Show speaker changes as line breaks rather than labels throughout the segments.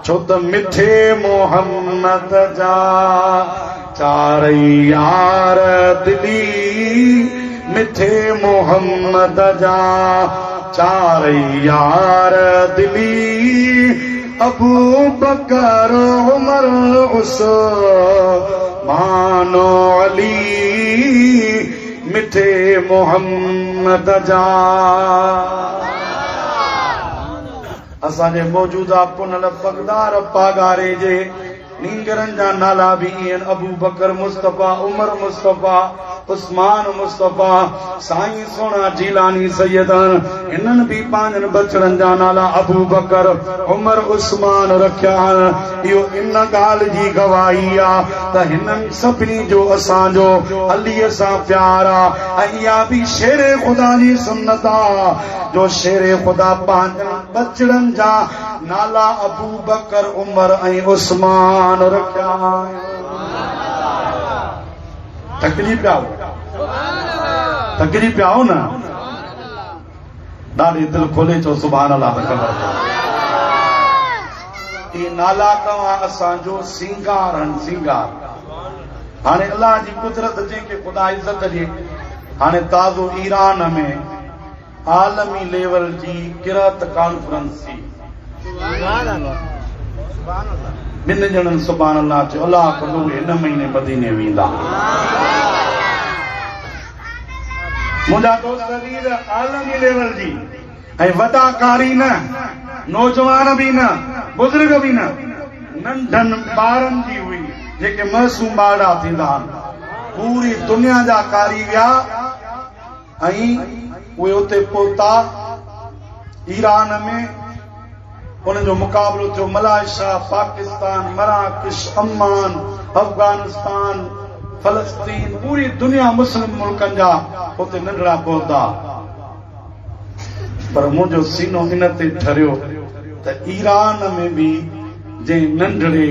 छो त मिठे मोहम्मद जा चारई यार दिली मिठे मोहम्मद जा चारई यार दिली अबू बकर उमर उस्मान अली मिठे मोहम्मद जा असांजे मौजूदा पुनल पगदार पागारे जे नींगरनि जा नाला बि आहिनि अबू बकर मुस्तफ़ा उमर मुस्तफ़ा उस्मान मुस्तफ़ा साईं सोना जीलानी सैयदन हिननि बि पंहिंजनि बचड़नि जा नाला अबू बकर उमर उस्मान रखिया आहिनि इहो इन ॻाल्हि जी गवाही आहे त हिननि सभिनी जो असांजो अलीअ सां प्यार आहे ऐं इहा बि शेरे ख़ुदा जी सुन्नत आहे जो शेरे ख़ुदा पंहिंजनि बचड़नि जा नाला अबू बकर उमर ऐं उस्मान रखिया तकलीफ़ पिया हो न ॾाढी दिलि खोले चो सुभान अल्लाह ये नाला तव्हां असांजो सिंगार आहिनि सिंगार हाणे अल्लाह जी कुदरत जंहिंखे ख़ुदा इज़त ॾिए हाणे ताज़ो ईरान में आलमी लेवल जी किरत कॉन्फ्रेंस थी ॿिनि ॼणनि सुभान अल्लाह चयो अल्लाह कंदो हिन महीने मदीने वेंदा मुंहिंजा दोस्त आलमी लेवल जी ऐं वॾा कारी न नौजवान बि न बुज़ुर्ग बि न नंढनि ॿारनि जी हुई जेके मासूम ॿार थींदा आहिनि पूरी दुनिया जा कारी विया ऐं उहे उते पहुता ईरान में उनजो मुक़ाबलो थियो मलाइशिया पाकिस्तान मराकश अम्मान अफगानिस्तान फलस्तीन पूरी दुनिया मुस्लिम मुल्कनि जा उते नंढड़ा पहुता पर मुंहिंजो सीनो इन ते ठरियो त ईरान में बि जंहिं नंढड़े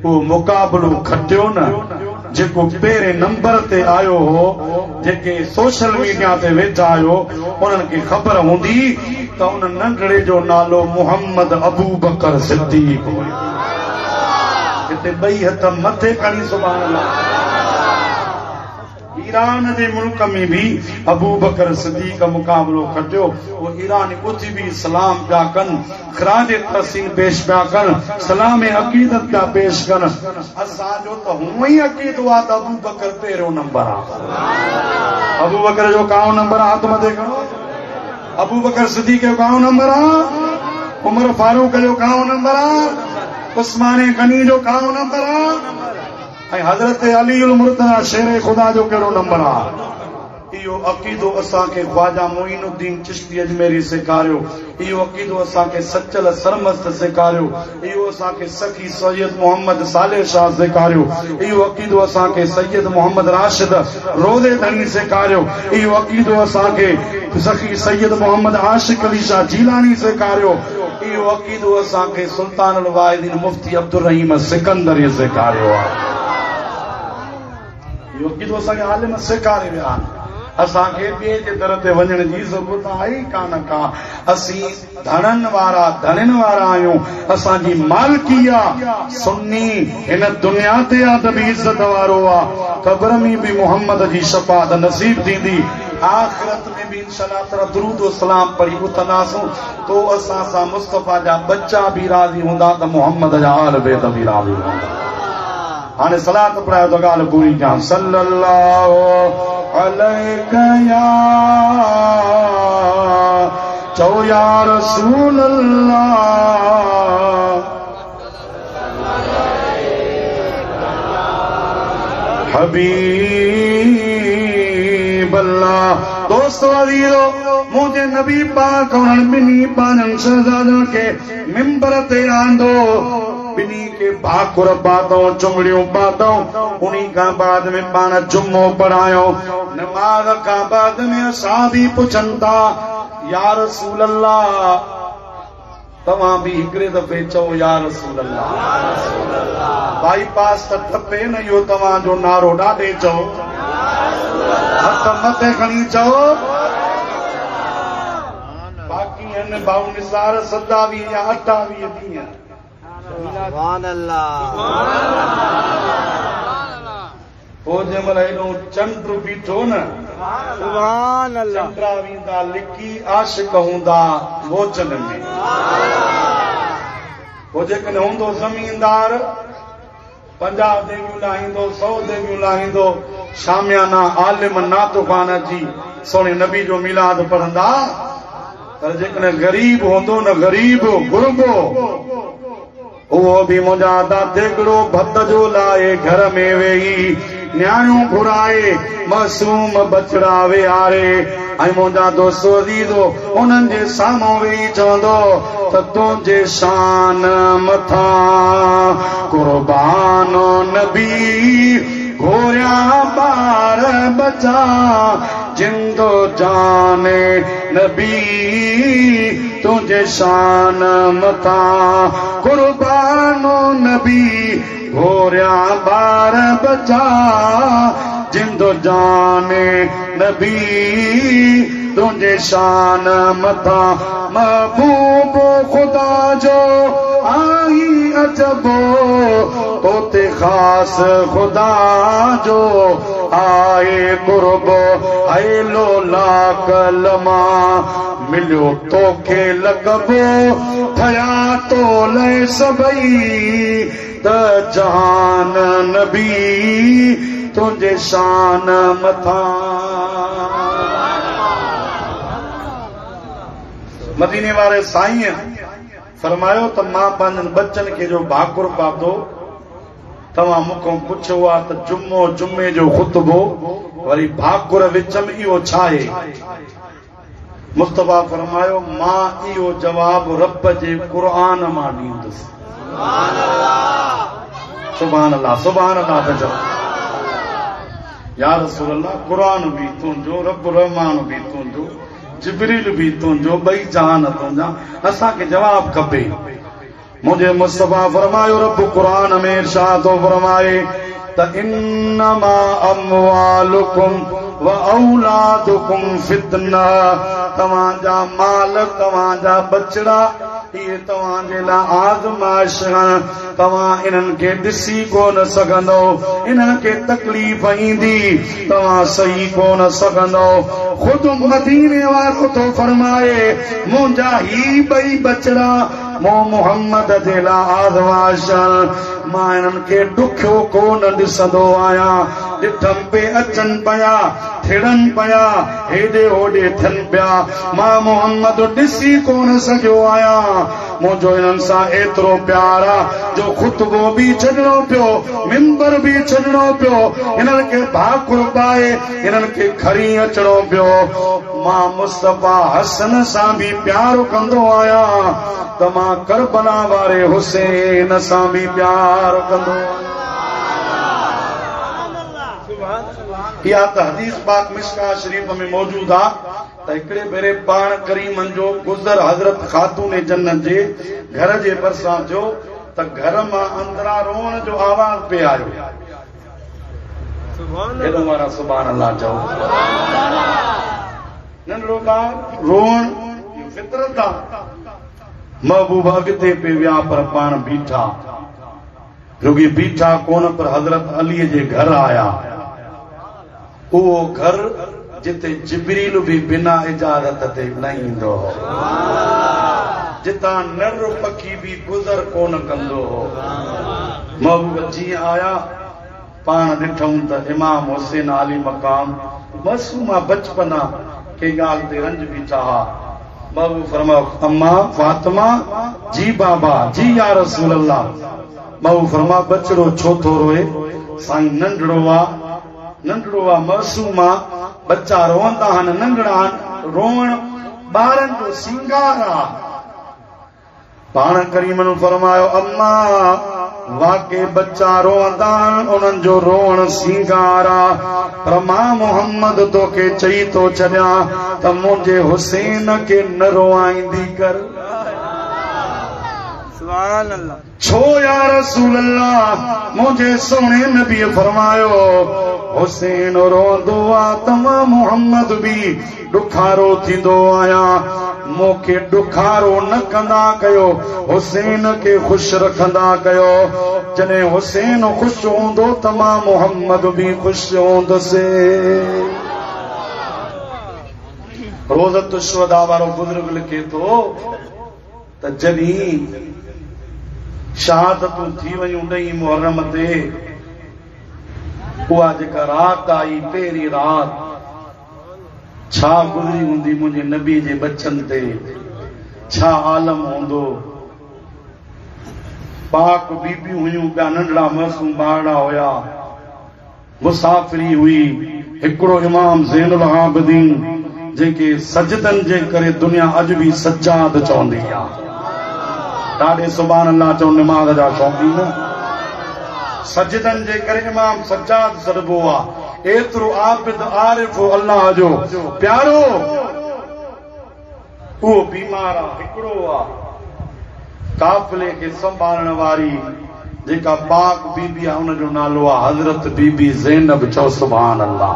उहो मुक़ाबलो खटियो न जेको पहिरें नंबर ते आयो हो जेके सोशल मीडिया ते वेठा आयो उन्हनि खे ख़बर हूंदी त उन नंढड़े जो नालो मोहम्मद अबू बकर सिद्दीक़ हो हिते ॿई हथ मथे खणी सुभान अल्लाह ईरान जे मुल्क में भी अबू बकर सिद्दीक़ मुक़ाबलो खटियो वो ईरान उथी भी सलाम पिया कनि खराज तहसीन पेश पिया कनि सलाम अक़ीदत पिया पेश कनि असांजो त हूअं ई अक़ीदो आहे त अबू बकर पहिरियों नंबर आहे अबू बकर जो काओ नंबर आहे हथ मथे खणो अबू बकर सिद्दीक़ जो काओ नंबर आहे उमर फारूक जो काओ नंबर आहे उस्मान गनी जो काओ नंबर आहे ऐं हज़रत अली उल मुर्तज़ा शेरे ख़ुदा जो कहिड़ो नंबर आहे इहो अक़ीदो असांखे ख्वाजा मोइनुद्दीन चिश्ती अजमेरी सेखारियो इहो अक़ीदो असांखे सचल सरमस्त सेखारियो इहो असांखे सखी सैयद मोहम्मद सालेह शाह सेखारियो इहो अक़ीदो असांखे सैयद मोहम्मद राशिद रोज़े धनी सेखारियो इहो अक़ीदो असांखे सखी सैयद मोहम्मद आशिक अली शाह जीलानी सेखारियो इहो अक़ीदो असांखे सुल्तान अल वाहिदीन मुफ्ती अब्दुल रहीम सिकंदर सेखारियो आहे इहो अक़ीदो असांखे आलिम सेखारे विया आहिनि असांखे ॿिए जे दर ते वञण जी ज़रूरत आहे ई कान का असीं धननि वारा धननि वारा आहियूं असांजी मालिकी आहे सुन्नी हिन दुनिया ते आहे त बि इज़त वारो आहे क़ब्र में बि मोहम्मद जी शफ़ाअत नसीब थींदी आख़िरत में भी इंशाअल्लाह ताला दुरूद व सलाम पढ़ी उथंदासूं तो असां सां मुस्तफ़ा जा बच्चा भी राज़ी हूंदा त मोहम्मद जा आल बैत भी राज़ी हूंदा हाणे सलात पढ़ायो त ॻाल्हि पूरी कयां सल्लल्लाहु अलैका या चओ या रसूल अल्लाह हबीब अल्लाह दोस्त अज़ीज़ो मुझे नबी पाक उन्हनि ॿिन्ही पंहिंजनि शहज़ादनि खे मिंबर ते आंदो बिनी के भाकुर पातों चुंगड़ियों पातों उन्हीं का बाद में पाना जुम्मो पढ़ायो नमाज का बाद में साहबी पुछंदा या रसूल अल्लाह तव्हां भी हिकिड़े दफ़े चओ या रसूल अल्लाह बाईपास त टपे न इहो तव्हां जो नारो ॾाढे चओ हथ मथे खणी चओ बाक़ी आहिनि भाऊ निसार 27 या 28 ॾींहं
सुभान अल्लाह
हो जंहिंमहिल हेॾो चंड बीठो न
सुभान अल्लाह
चंद्रा वेंदा लिकी आशिक हूंदा वोचन में हो जेकॾहिं हूंदो ज़मीनदार 50 देवियूं लाहींदो 100 देवियूं लाहींदो शामियाना आलिम नातुकान जी सोने नबी जो मिलाद पढ़ंदा पर जेकॾहिं गरीब हूंदो न गरीब गुरबो उहो बि मुंहिंजा दादेगड़ो भत जो लाए घर में वेही न्याणियूं घुराए मासूम बचड़ा विहारे ऐं मुंहिंजा दोस्त अज़ीज़ो उन्हनि जे साम्हूं वेही चवंदो त तुंहिंजे शान मथां कुर्बानो नबी घोरिया ॿार बचा जिंदो जाने नबी तुंहिंजे शान मथां कुर्बानो नबी घोरिया ॿार बचा जिंदो जाने नबी तुंहिंजे शान मथां महबूब खुदा जो आई अजबो तोते ख़ास खुदा जो आए कुर्बो आए लोला कलमा मिलियो तोखे लॻबो थया तोले सभई त जहान नबी तुंहिंजे शान मथां मदीने वारे साईं फरमायो त मां पंहिंजनि बच्चनि खे जो भाकुर पातो तव्हां मूंखां पुछो आहे त जुमो जुमे जो ख़ुतबो वरी भाकुर विच में इहो छा आहे मुस्तफा फरमायो मां इहो जवाब रब जे क़ुरान मां ॾींदुसि सुभान अल्लाह सुभान अल्लाह त चओ या रसूल अल्लाह क़ुरान बि तुंहिंजो रब रहमान बि तुंहिंजो जिब्रील भी तुंहिंजो ॿई जहान तुंहिंजा असांखे जवाब खपे मुंहिंजे मुस्तफा फरमायो रब क़ुरान में इरशाद थो फरमाए त इन्नमा अमवालुकुम व औलादुकुम फितना तव्हांजा माल तव्हांजा बचड़ा इहे तव्हांजे लाइ आज़माइश तव्हां इन्हनि खे ॾिसी कोन सघंदो इन्हनि खे तकलीफ़ ईंदी तव्हां सही कोन सघंदो ख़ुदि मदीने वारो थो फरमाए मुंहिंजा ही ॿई बचड़ा मो मोहम्मद जे लाइ आज़माइश मां इन्हनि खे ॾुखियो कोन ॾिसंदो आहियां ॾिठमि पे अचनि पिया थिड़नि पिया हेॾे होॾे थियनि पिया मां मोहम्मद ॾिसी कोन सघियो आहियां मुंहिंजो इन्हनि सां एतिरो प्यार आहे जो ख़ुतबो बि छॾिणो पियो मिंबर बि छॾिणो पियो इन्हनि खे भाकुर पाए इन्हनि खे खणी अचणो पियो मां मुस्तफा हसन सां बि प्यार कंदो आहियां त मां करबला वारे हुसैन सां बि प्यार कंदो इहा त हदीस पाक मिशका शरीफ़ में मौजूद आहे त हिकिड़े भेरे पाण करीमन जो गुज़र हज़रत खातून जन्नत जे घर जे भरिसां थियो त घर मां अंदरां रोअण जो आवाज़ पे आयो हेॾो वारा सुभान अल्लाह चओ नंढड़ो ॿार रोअण फितरत आहे महबूब अॻिते पे विया पर पाण बीठा रुॻी बीठा कोन पर हज़रत अलीअ जे घर आया उहो घर जिते जिब्रील भी बिना इजाज़त ते न ईंदो हो जितां नर पखी भी गुज़र कोन कंदो हो महबूब जीअं आया पाण ॾिठऊं त इमाम हुसैन आली मकाम मासूमा बचपना के ॻाल्हि ते रंज बीठा हा महबूब फरमायो अम्मा फातिमा जी बाबा जी या रसूल अल्लाह महबूब फरमा बचड़ो छो थो रोए साईं नंढड़ो आ मासूम आ बच्चा रोअंदा आहिनि नंढड़ा रोअण ॿारनि जो सिंगार आहे पाण करीमन फरमायो अम्मा वाके बच्चा रोअंदा आहिनि उन्हनि जो रोअण सिंगार आहे पर मां मोहम्मद तोखे चई थो छॾियां त मुंहिंजे हुसैन खे न रोआईंदी कर छो या रसूल अल्लाह मुंहिंजे सोने नबी फरमायो हुसैन रोंदो आहे त मां मोहम्मद बि ॾुखारो थींदो आहियां मोखे ॾुखारो न कंदा कयो, हुसैन खे ख़ुशि रखंदा कयो। जॾहिं हुसैन ख़ुशि हूंदो त मां मोहम्मद बि ख़ुशि हूंदुसि। रोज़त शुहदा वारो बुज़ुर्ग लिखे थो त जॾहिं शहादतूं थी वयूं 9 मुहर्रम ते, उहा जेका रात आई पहिरीं रात छा गुज़री हूंदी मुंहिंजे नबी जे बचनि ते, छा आलम हूंदो। पाक बीबियूं हुयूं, ॿिया नंढड़ा मासूम ॿारड़ा हुया, मुसाफ़िरी हुई। हिकिड़ो इमाम ज़ैनुल आबिदीन जेके सजदनि जे करे दुनिया अॼु बि सज्जाद चवंदी आहे, ॾाढे सुभान अल्लाह चवनि निमाज़ जा शौक़ीन, सजदनि जे करे इमाम सज्जाद सॾिबो आहे। एतिरो आबिद आरिफ अल्लाह जो प्यारो, उहो बीमार आहे। हिकिड़ो आहे काफ़िले खे संभालण वारी जेका पाक बीबी आहे, हुनजो नालो आहे हज़रत बीबी ज़ैनब। चओ सुभान अल्लाह।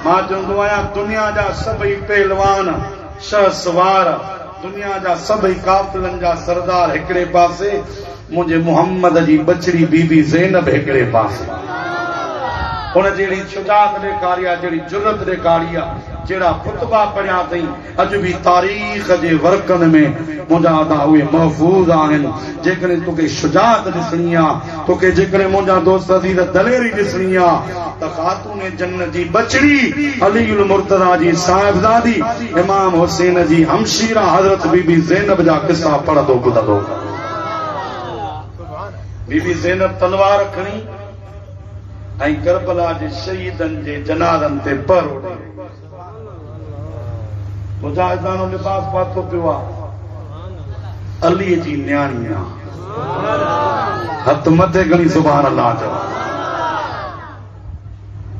मां चवंदो आहियां दुनिया जा सभई पहलवान शहसवार, दुनिया जा सभई काफ़िलनि जा सरदार हिकिड़े पासे, मुंहिंजे मुहम्मद जी बचड़ी बीबी ज़ैनब हिकिड़े पासे। हुन जहिड़ी शुजात ॾेखारी आहे, जहिड़ी जुरत ॾेखारी आहे, जहिड़ा खुतबा पढ़िया अथई, अॼु बि तारीख़ जे वर्कनि में मुंहिंजा अदा उहे महफ़ूज़ आहिनि। जेकॾहिं तोखे शुजात ॾिसणी आहे, तोखे जेकॾहिं मुंहिंजा दोस्त अज़ीज़ दलेरी ॾिसणी आहे, त ख़ातून जन्नत जी बचड़ी अलीउल मुर्तज़ा जी साहिबज़ादी इमाम हुसैन जी हमशीरा हज़रत बीबी ज़ैनब जा किस्सा पढ़ंदो ॿुधंदो। बीबी ज़ैनब तलवार खणी ऐं करबला जे शहीदनि जे जनाज़नि ते पर मुजाहिदानो लिबास पातो पियो आहे, अलीअ जी न्याणी आहे। हथ मथे खणी सुभान अल्लाह चओ।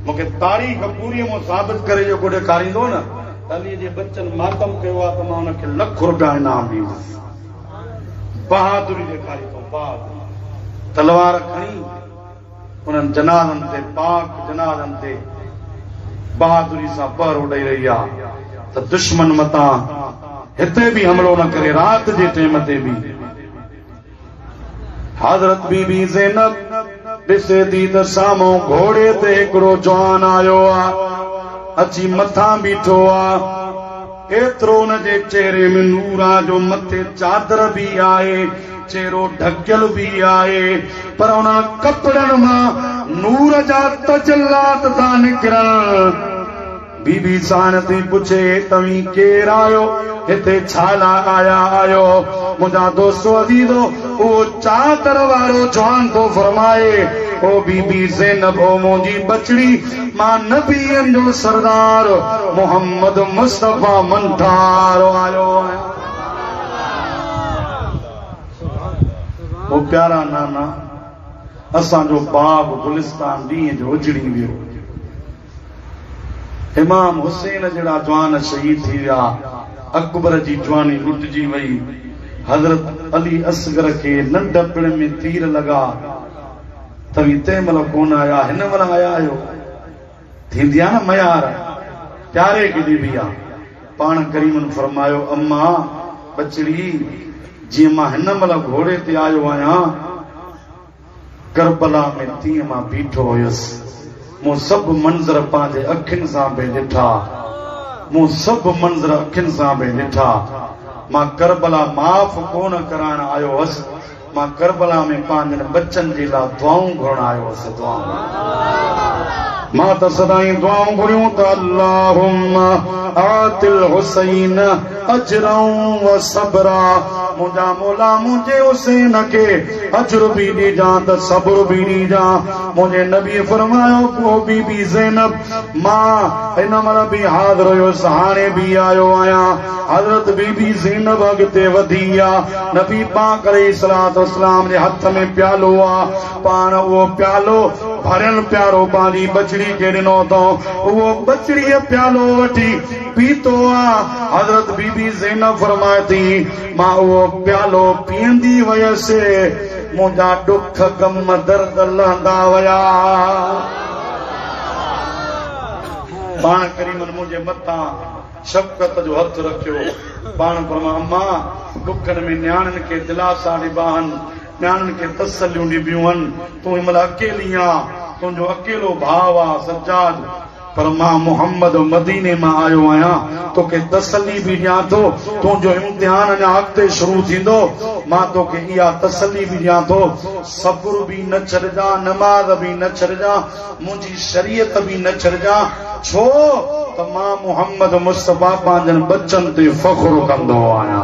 मूंखे तारीख़ पूरी मूं साबित करे जेको ॾेखारींदो न, अलीअ जे बच्चनि मातम कयो आहे त मां हुनखे ₹1,00,000 इनाम ॾींदुसि। बहादुरी ॾेखारी थो, बहादुरी। तलवार खणी उन्हनि जनाज़नि ते, पाक जनाज़नि ते बहादुरी सां पहरो ॾेई रही आहे त दुश्मन मतां हिते बि हमलो न करे। रात जे टाइम ते बि हज़रत बीबी ज़ैनब ॾिसे थी त साम्हूं घोड़े ते हिकिड़ो जवान आयो आहे, अची मथां बीठो आहे। एतिरो हुनजे चेहरे में नूर आहे जो मथे चादर बि आहे, चेहरो ढकियल बि आहे, पर उन्हनि कपड़नि मां नूर जा तजल्लात था निकिरनि। बीबी साण थी पुछे, तव्हीं केरु आहियो, हिते छा लाइ आया आहियो? मुंहिंजा दोस्तो अज़ीज़ो, उहो चादर वारो जवान थो फरमाए, ओ बीबी ज़ैनब, ओ मुंहिंजी बचड़ी, मां नबीअनि जो सरदार मोहम्मद मुस्तफ़ा मंठार आयो आहियां। ओ प्यारा नाना, असांजो बाग गुलिस्तान ॾींहं जो उजड़ी वियो। इमाम हुसैन जहिड़ा जवान शहीद थी विया, अकबर जी जवानी लुटिजी वई, हज़रत अली असगर खे नंढपण में तीर लॻा। तव्हीं तंहिं महिल कोन आया, हिन महिल आया आहियो। थींदी आहे न मयार, प्यारे खे ॾिबी आहे। पाण करीमन फरमायो, अम्मा बचड़ी, जीअं मां हिन महिल घोड़े ते आयो आहियां, करबला में तीअं मां बीठो हुयुसि। मूं सभु मंज़र पंहिंजे अखियुनि सां बि ॾिठा, मूं सभु मंज़र अखियुनि सां बि ॾिठा। मां करबला माफ़ कोन कराइण आयो हुअसि, मां करबला में पंहिंजनि बच्चनि जे लाइ दुआऊं घुरण आयो हुअसि। दुआऊं मां त सदाईं दुआऊं घुरियूं त अल्लाहुम्मा आतिल हुसैन अजरऊं व सबरा। मुंहिंजा मौला मुंहिंजे हुसैन खे अजर बि ॾिजां त सब्र बि ॾिजां। मुंहिंजे नबी फरमायो, ओ बीबी ज़ैनब, मां हिन महिल बि हाज़िर हुयुसि, हाणे बि आयो आहियां। हज़रत बीबी ज़ैनब अॻिते वधी आहे। नबी पाक अलैहिस्सलातु वस्सलाम जे हथ में प्यालो आहे, पाण उहो प्यालो भरियल प्यारो पंहिंजी बचड़ी खे ॾिनो अथऊं। उहो बचड़ीअ प्यालो वठी पीतो आहे। हज़रत बीबी ज़ैनब फरमाए थी, मां उहो प्यालो पीअंदी वयसि, मुंहिंजा ॾुख गम दर्द लहंदा वया। पाण करीमन मुंहिंजे मथां शफ़क़त जो हथ रखियो पाण फरमा अम्मा ॾुखनि में न्याणियुनि खे दिलासा ॾिबा आहिनि न्याणियुनि खे तसलियूं ॾिबियूं आहिनि तूं हिन महिल अकेली आहीं तुंहिंजो अकेलो भाउ आहे सज्जाद पर मां मोहम्मद मदीने मां आयो आहियां तोखे तसली बि ॾियां थो तुंहिंजो इम्तिहान अञा अॻिते शुरू थींदो मां तोखे इहा तसली बि ॾियां थो सब्र बि न छॾिजां नमाज़ बि न छॾिजां मुंहिंजी शरीयत बि न छॾिजां छो त मां मोहम्मद मुस्तफा पंहिंजनि बच्चनि ते फ़ख्रु कंदो आहियां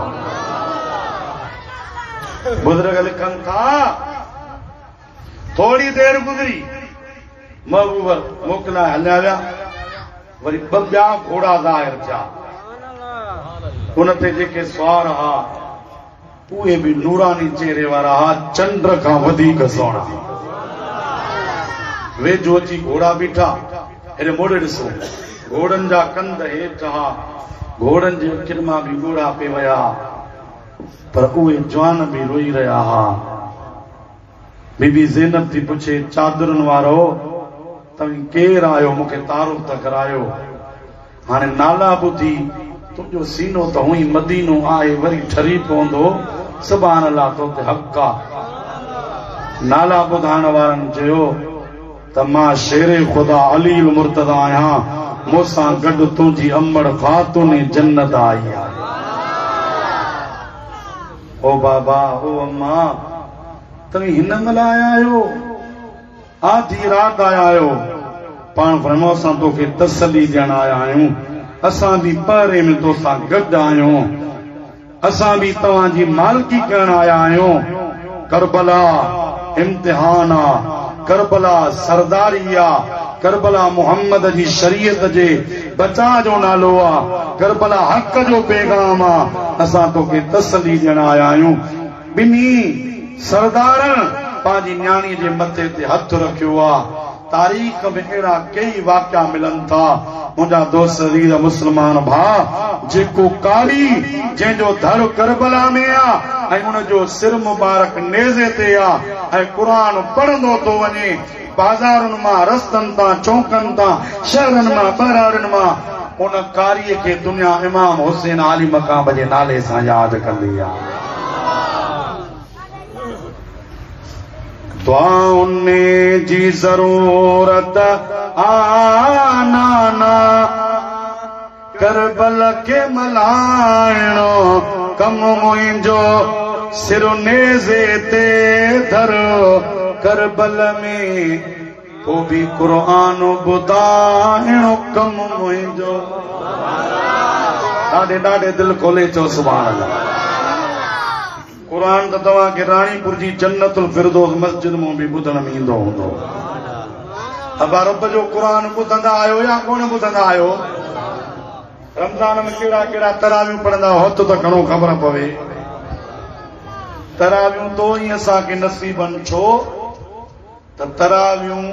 बुज़ुर्ग लिखनि था थोड़ी देर गुज़री महबूब मोकिलाए हलिया विया वरी ॿिया घोड़ा ज़ाहिर थिया उन ते जेके सवार हा उहे बि नूरानी चेहरे वारा हा चंड खां वधीक सुहिणा वेझो अची घोड़ा बीठा हेॾे मोड़े ॾिसो घोड़नि जा कंध हेठि हा घोड़नि जे अखियुनि मां बि ॻोड़ा पे विया पर उहे जवान बि रोई रहिया हा बीबी ज़ैनब थी पुछे चादरुनि वारो तव्हीं केरु आहियो मूंखे तारुफ़ त करायो हाणे नाला ॿुधी तुंहिंजो सीनो त हुई मदीनो आहे वरी ठरी पवंदो सुभान अल्लाह तो ते हक़ आहे नाला ॿुधाइण वारनि चयो त मां शेरे ख़ुदा अली मुर्तज़ा आहियां मूंसां गॾु तुंहिंजी अमड़ ख़ातून जन्नत आई आहे ओ बाबा ओ अम्मा तव्हीं हिन महिल आया आहियो आधी रात आया आहियो पाण फरमाओ असां तोखे तसली ॾियण आया आहियूं असां बि पहिरे में तोसां गॾु आहियूं असां बि तव्हांजी मालिकी करण आया आहियूं करबला इम्तिहान आहे करबला सरदारी आहे करबला मोहम्मद जी शरीयत जे बचा जो नालो आहे करबला हक़ जो पैगाम आहे असां तोखे तसली ॾियण आया आहियूं ॿिन्ही सरदारनि पंहिंजी न्याणीअ जे मथे ते हथ रखियो आहे तारीख़ में अहिड़ा कई वाक़िया मिलनि था मुंहिंजा दोस्त अज़ीज़ मुस्लमान भाउ जेको कारी जंहिंजो धड़ करबला में आहे ऐं उनजो सिर मुबारक नेज़े ते आहे ऐं क़ुरान पढ़ंदो थो वञे बाज़ारुनि मां रस्तनि तां चौकनि तां शहरनि मां बहिराड़ियुनि मां उन कारीअ खे दुनिया इमाम हुसैन आली मक़ाम जे नाले सां यादि कंदी आहे दुआउन जी ज़रूरत आना करबल के मलाइणो कम मुंहिंजो सिर नेज़े ते धरो करबल में पोइ बि क़ुरान ॿुधाइणो कम मुंहिंजो ॾाढे ॾाढे दिलि खोले चओ सुभाणे अल्लाह क़ुरान त तव्हांखे राणीपुर जी जन्नतुल फिरदौस मस्जिद मां बि ॿुधण में ईंदो हूंदो अबा रब जो क़ुरान ॿुधंदा आहियो या कोन ॿुधंदा आहियो रमज़ान में कहिड़ा कहिड़ा तरावियूं पढ़ंदा हो त घणो ख़बर पवे तरावियूं तो ई असांखे नसीबनि छो त तरावियूं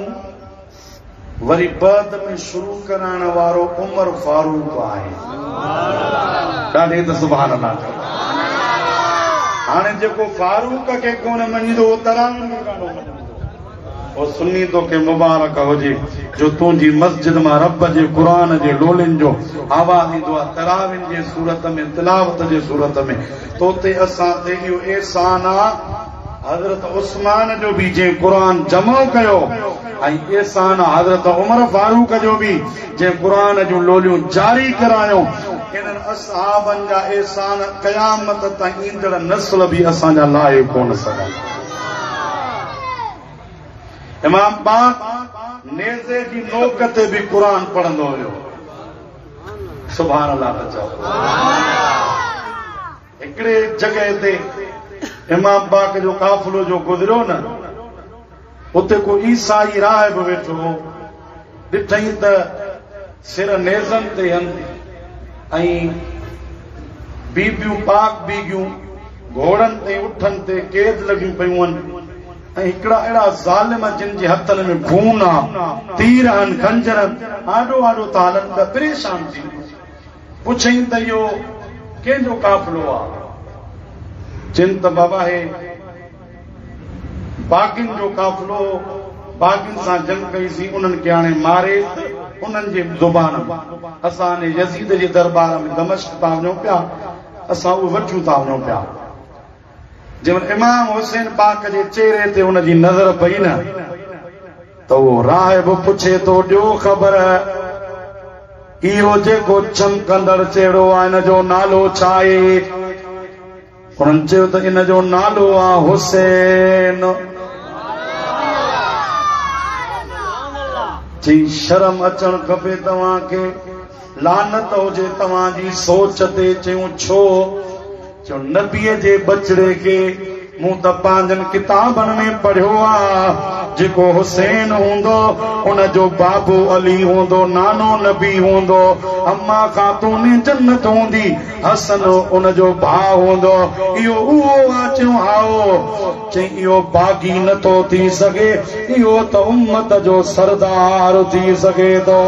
वरी बाद में शुरू कराइण वारो उमर फारूक आहे ॾाढे त सुभान अल्लाह हाणे जेको फारूक खे कोन मञींदो उहो तरावियुनि में कान मञींदो ओ सुन्नी तोखे मुबारक हुजे जो तुंहिंजी मस्जिद मां रब जे क़ुरान जे लोलिन जो आवाज़ ईंदो आहे तरावियुनि जे सूरत में तिलावत जे सूरत में तो ते असां ते इहो एहसान आहे हज़रत उस्मान जो बि जंहिं क़ुरान जमो कयो ऐं एहसान आहे हज़रत उमर फारूक जो बि जंहिं क़ुरान जूं लोलियूं जारी करायो इन्हनि असहाबनि जा एहसान क़यामत ताईं ईंदड़ नस्ल बि असांजा लाहे कोन सघनि इमाम पाक नेज़े जी नोक ते बि क़ुरान पढ़ंदो हुयो सुभान अल्लाह त चओ हिकिड़े जॻह ते इमाम पाक जो काफ़िलो जो गुज़रियो न उते को ईसाई राहिब वेठो हो ॾिठई त सिर नेज़नि ते हंधि ऐं बीबियूं पाक बीगियूं घोड़नि ते उठनि ते क़ैद लॻियूं पियूं आहिनि ऐं हिकिड़ा अहिड़ा ज़ालिम जिन जे हथनि में खून आहे तीर आहिनि खंजर आॾो आॾो था हलनि त परेशान थी पुछई त इहो कंहिंजो काफ़िलो आहे जिन त बाबा हे बाग़ियुनि जो काफ़िलो बाग़ियुनि सां जंग कईसीं उन्हनि खे हाणे मारे उन्हनि जी ज़ुबान असां ने यज़ीद जे दरबार में दमिश्क था वञूं पिया असां उहे वठूं था वञूं पिया जंहिंमहिल इमाम हुसैन पाक जे चेहरे ते उनजी नज़र पई न त उहो राहिब पुछे थो ॾियो ख़बर इहो जेको चमकंदड़ चेहरो आहे इन जो नालो छा आहे उन्हनि चयो त इन जो नालो आहे हुसैन जी शर्म अचण खपे तव्हांखे लानत हुजे तव्हांजी सोच ते चयूं छो चो नबीअ जे बचड़े खे मूं त पंहिंजनि किताबनि में पढ़ियो आहे जेको हुसैन हूंदो उन जो बाबू अली हूंदो नानो नबी हूंदो अम्मा ख़ातून जन्नत हूंदी हसन उन जो भाउ हूंदो इहो उहो आहे चयूं हाओ चई इहो बाग़ी नथो थी सघे इहो त उम्मत जो सरदार थी सघे थो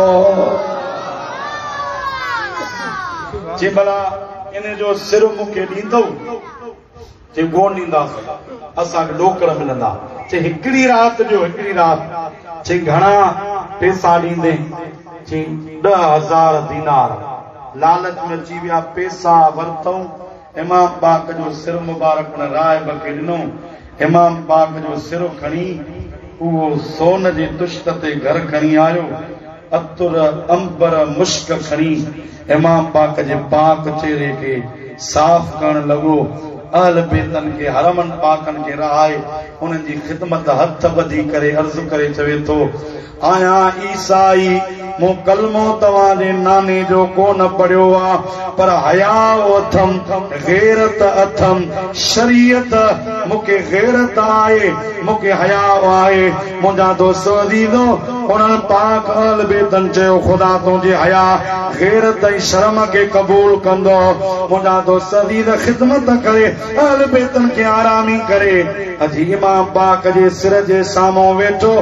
जे भला इन जो सिर मूंखे ॾींदो जे कोन ॾींदासीं असांखे ॾोकड़ मिलंदा चई हिकिड़ी राति जो हिकिड़ी राति चई घणा पैसा ॾींदे चई 10,000 दीनार लालच में अची विया पैसा वरतऊं इमाम पाक जो सिर मुबारक उन राहिब खे ॾिनो इमाम पाक जो सिर खणी उहो सोन जी तुश्त ते घर खणी आयो अतुर अंबर मुश्क खणी इमाम पाक जे पाक चेहरे खे साफ़ करण लॻो अहल बेतन के हरमन पाकन के रहाए उन्हनि जी ख़िदमत हथ ॿधी करे अर्ज़ करे चवे थो आया ईसाई मूं कलमो तव्हांजे नाने जो कोन पढ़ियो आहे पर हया अथम गैरत अथम शरीयत मूंखे गैरत आहे मूंखे हया आहे मुंहिंजा दोस्त अज़ीज़ो उन्हनि पाक अहल बेतन चयो ख़ुदा तुंहिंजे हया गैरत ऐं शर्म खे क़बूल कंदो मुंहिंजा दोस्त अज़ीज़ ख़िदमत करे अहल बेतन खे आरामी करे अजी इमाम पाक जे सिर जे साम्हूं वेठो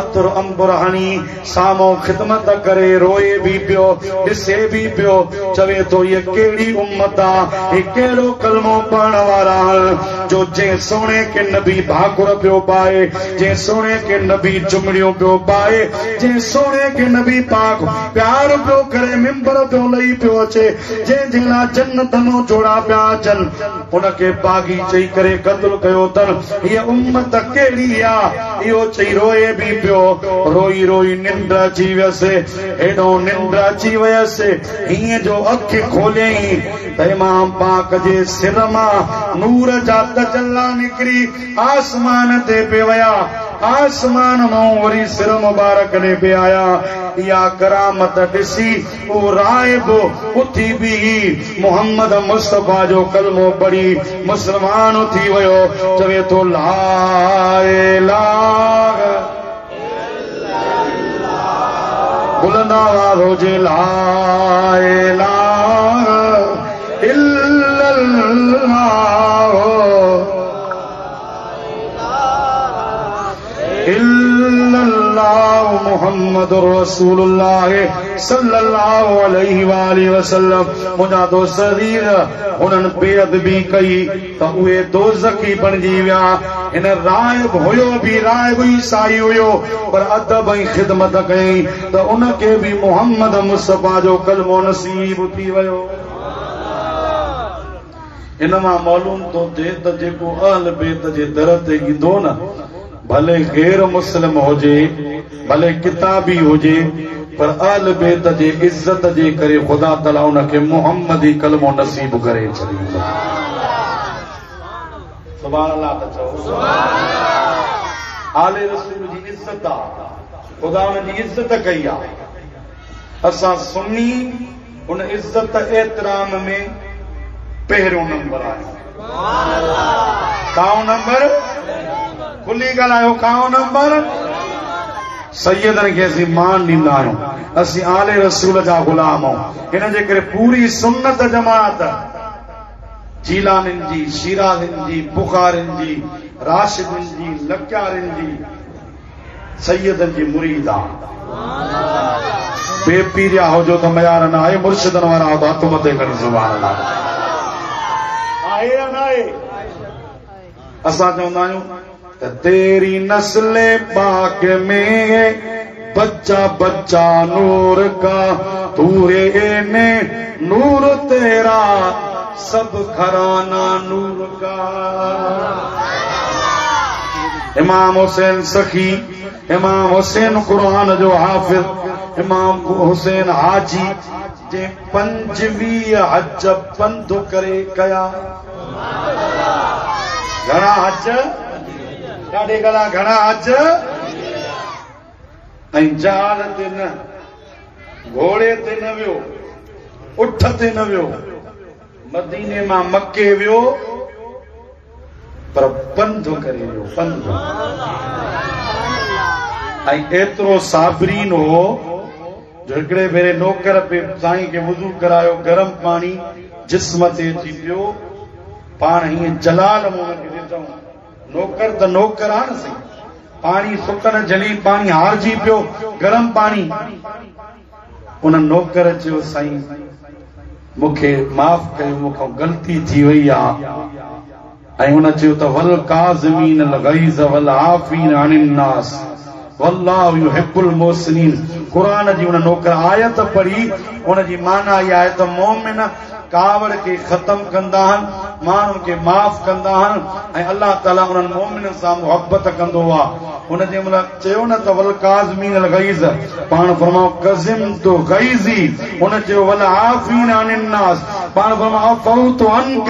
अतुर अंबुर हणी साम्हूं ख़िदमत करे रोए भी पियो ॾिसे भी पियो चवे थो ये कहिड़ी उम्मत आहे हे कहिड़ो कलमो पढ़ण वारा जो जंहिं सोणे खे नबी भाकुर पियो पाए जंहिं सोणे खे नबी चुमड़ियूं पियो पाए जंहिं सोणे खे नबी पाक प्यार पियो करे मिंबर पियो लही पियो अचे जंहिं लाइ जन्नत मां जोड़ा पिया अचनि उनखे बाग़ी चई करे क़त्ल कयो अथनि हीअ उम्मत कहिड़ी आहे इहो चई रोए भी पियो रोई रोई निंड अची वियसि हेॾो निंड अची वयसि हीअं जो अखि खोलियईं त इमाम पाक जे सिर मां नूर जा तजल्ला निकिरी आसमान ते पे विया आसमान मां वरी सिर मुबारक ने पे आया या करामत ॾिसी वो राहिब उथी भी मोहम्मद मुस्तफा जो कलमो पढ़ी मुसलमान थी वियो चवे तो ला इलाहा बुलंद आवाज़ हुजे ला इलाहा इल्लल्लाह इल्लल्लाह मुहम्मदुर रसूलुल्लाह सल्लल्लाहु अलैहि वालिहि वसल्लम मुंहिंजा दोस्त अज़ीज़ उन्हनि बेअदबी कई त उहे दोज़खी बणिजी विया हिन राहिब हुयो भी राहिब ईसाई हुयो पर अदब ऐं ख़िदमत कई त उनखे भी मोहम्मद मुस्तफा जो कलमो नसीब थी वियो इन मां मालूम थो थिए त जेको अहल बेत जे दर ते ईंदो न भले गैर मुस्लिम हुजे भले किताबी हुजे पर अहल बेत जे इज्जत जे करे ख़ुदा ताला उनखे मुहम्मदी कलमो नसीब करे छॾींदो सुभान अल्लाह त चओ आले रसूल जी इज्जत आहे ख़ुदा उन जी इज्जत कई आहे असां सुन्नी उन इज्जत एतिराम में पहिरियों नंबर आहे काओ नंबर खुली ॻाल्हायो काओ नंबर सैयदनि खे असीं मान ॾींदा आहियूं असीं आले रसूल जा ग़ुलाम आहियूं हिन जे करे पूरी सुन्नत जमात जीलानिन जी शिराज़िन जी बुखारिन जी राशिदिन जी लक्यारिन जी सैयदनि जी मुरीद आहे बेपीरिया हुजो त मयार न आहे मुर्शिदनि वारा हो त हथ मथे खणी सुभाणे अल्लाह आहे या न आहे असां चवंदा आहियूं तेरी नस्ल पाक में बच्चा बच्चा नूर का तूरे ने नूर तेरा सब घराना नूर का। इमाम हुसैन सखी, इमाम हुसैन कुरान जो हाफिज, इमाम हुसैन हाजी जे 25 हज पंध करे कया। घणा हज, ॾाढे गला घणा हज। ऐं जहाज ते न, घोड़े ते न वियो, उठ ते न वियो, मदीने मां मके वियो, पर पंध करे वियो, पंध। ऐं एतिरो साबरीन हो जो हिकिड़े भेरे नौकर पे साईं खे वुज़ू करायो, गरम पाणी जिस्म ते अची पियो, पाण हीअं जलाल मूं खे ॾिठऊं। नौकर त नौकर आहे न सही, पाणी सुकण जली पाणी हारजी पियो, गरम पाणी। उन नौकर चयो साईं मूंखे माफ़ कयो, मूंखां ग़लती थी वई आहे। ऐं उन चयो त वल काज़िमीन अल ग़ैज़ वल आफ़ीन अनिन नास वल्लाहु युहिब्बुल मुहसिनीन। कुरान जी उन नौकर आयत पढ़ी, उन जी माना इहा आहे त मोमिन कावड़ के ख़त्म कंदा आहिनि, माण्हुनि खे माफ़ कंदा आहिनि, ऐं अलाह ताला उन्हनि मोमिननि सां मुहबत कंदो आहे। हुन जे महिल चयो न त वल काज़िमीन अल ग़ैज़, पाण फरमाओ कज़िमतु ग़ैज़ी। हुन चयो वल आफ़ीन अनिन नास, पाण फरमाओ अफ़ौतु अन्क।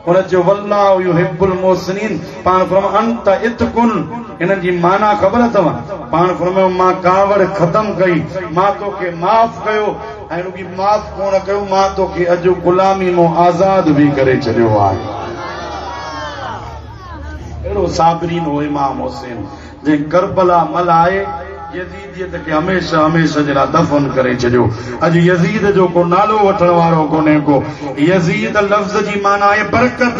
हुन चयो वल्लाहु युहिब्बुल मुहसिनीन, पाण फरमाओ अंत इत्कुन। हिननि जी माना ख़बर अथव? पाण फरमायो मां कावड़ ख़त्म कई, मां तोखे माफ़ कयो, ऐं रुॻी माफ़ कोन कयो, मां तोखे अॼु ग़ुलामी मां आज़ाद बि करे छॾियो आहे। अहिड़ो साबरीन हो इमाम हुसैन, जंहिं करबला मल आहे यज़ीदियत खे हमेशह हमेशह जे लाइ दफ़न करे छॾियो। अॼु यज़ीद जो को नालो वठण वारो कोन्हे को। यज़ीद लफ़्ज़ जी माना आहे बरकत,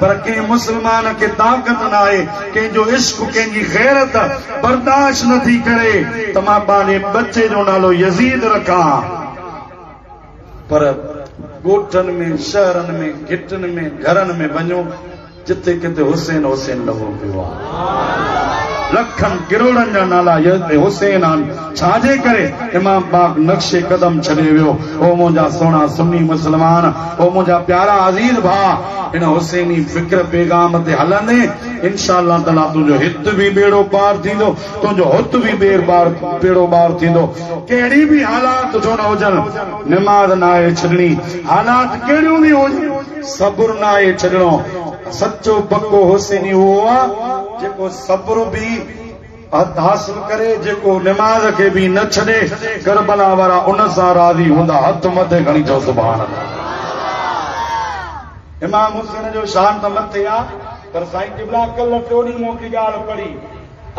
पर कंहिं मुस्लमान खे ताक़त न आहे, कंहिंजो इश्क कंहिंजी ग़ैरत बर्दाश्त नथी करे त मां पंहिंजे बच्चे जो नालो यज़ीद रखां। पर ॻोठनि में, शहरनि में, घिटनि में, घरनि में वञो, जिते किथे हुसैन हुसैन लॻो पियो आहे। लखनि किरोड़नि जा नाला हुसैन आहिनि। छाजे करे? इमाम पाक नक्शे कदम छॾे वियो। ओ मुंहिंजा सुहिणा सुन्नी मुस्लमान, ओ मुंहिंजा प्यारा अज़ीज़ भाउ, हिन हुसैनी फ़िक्र पैगाम ते हलंदे इंशाअल्लाह ताला तुंहिंजो हित बि बेड़ो पार थींदो, तुंहिंजो हुत बि बेड़ो पार थींदो। कहिड़ी बि हालात छो न हुजनि, निमाज़ न आहे छॾणी, हालात कहिड़ियूं बि हुजनि, सब्र न आहे छॾणो। सचो पक्को हुसैनी उहो आहे जेको सब्र भी हासिल करे, जेको निमाज़ खे भी न छॾे। करबला वारा उन सां राज़ी हूंदा। हथ मथे खणी चओ सुभान अल्लाह। इमाम हुसैन जो शान त मथे आहे, पर साईं क़िबला कल्ह टियों ॾींहुं मूंखे ॻाल्हि पढ़ी।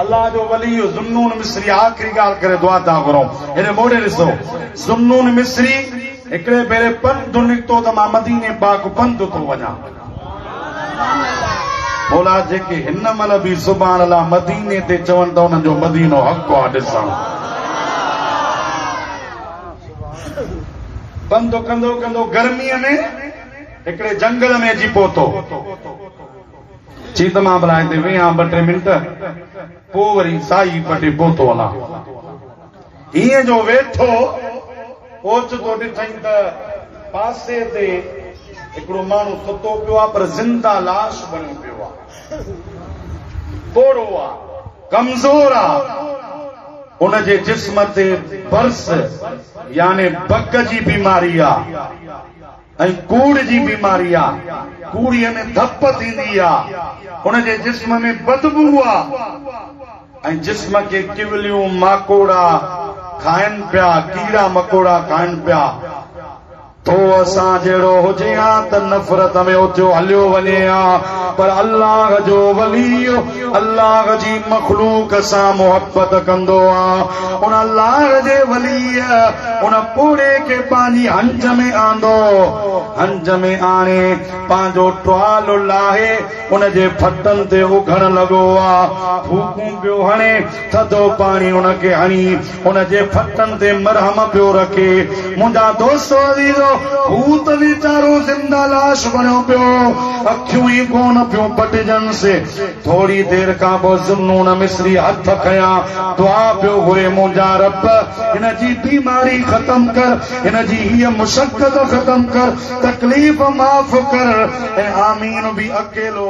अल्लाह जो वली ज़ुन्नून मिस्री आख़िरी ॻाल्हि करे दुआ था घुरूं। हेॾे मोड़े ॾिसो, ज़ुन्नून मिस्री हिकिड़े भेरे पंधु निकितो त मां मदीने पाक पंधु थो वञा। बोला जेके हिन महिल बि सुभान अल्लाह मदीने ते चवनि त उन्हनि जो मदीनो हक़ आहे ॾिसण। पंधु कंदो कंदो गर्मीअ में हिकिड़े जंगल में अची पहुतो। चीत मां भला हिते वेहा 2-3 मिंट, पोइ वरी साई पटे पहुतो हलां। हीअं जो वेठो ओचितो ॾिठई त पासे ते हिकिड़ो माण्हू सुतो पियो आहे, पर ज़िंदा लाश बणियो पियो आहे। पोड़ो आहे, कमज़ोर आहे, उनजे जिस्म ते बर्स यानी बग जी बीमारी आहे ऐं कूड़ जी बीमारी आहे। कूड़ीअ में धप थींदी आहे, उनजे जिस्म में बदबू आहे, ऐं जिस्म खे किवलियूं माकोड़ा खाइनि पिया, कीड़ा मकोड़ा खाइनि पिया। तो असां जहिड़ो हुजे हा त नफ़रत में उथियो हलियो वञे हा, पर अल्लाह जो वली अल्लाह जी मखलूक सां मोहब्बत कंदो आहे। उन अल्लाह जे वली उन पूरे खे पंहिंजी हंज में आंदो, हंज में आणे पंहिंजो ट्वाल लाहे उनजे फटनि ते उघण लॻो आहे। फूकूं पियो हणे, थधो पाणी उनखे हणी उनजे फटनि ते मरहम पियो रखे। मुंहिंजा दोस्तो अज़ीज़ो, भूत वीचारो ज़िंदा लाश बणियो पियो, अखियूं ई कोन पियो पटिजन से थोड़ी देर का वो जुन्नून मिस्री हथ खया दुआ पियो घुरे मुंहिंजा रब इन जी बीमारी खत्म कर इन जी हीअ मुशक्क़त खत्म कर तकलीफ़ माफ़ कर ऐं आमीन भी अकेलो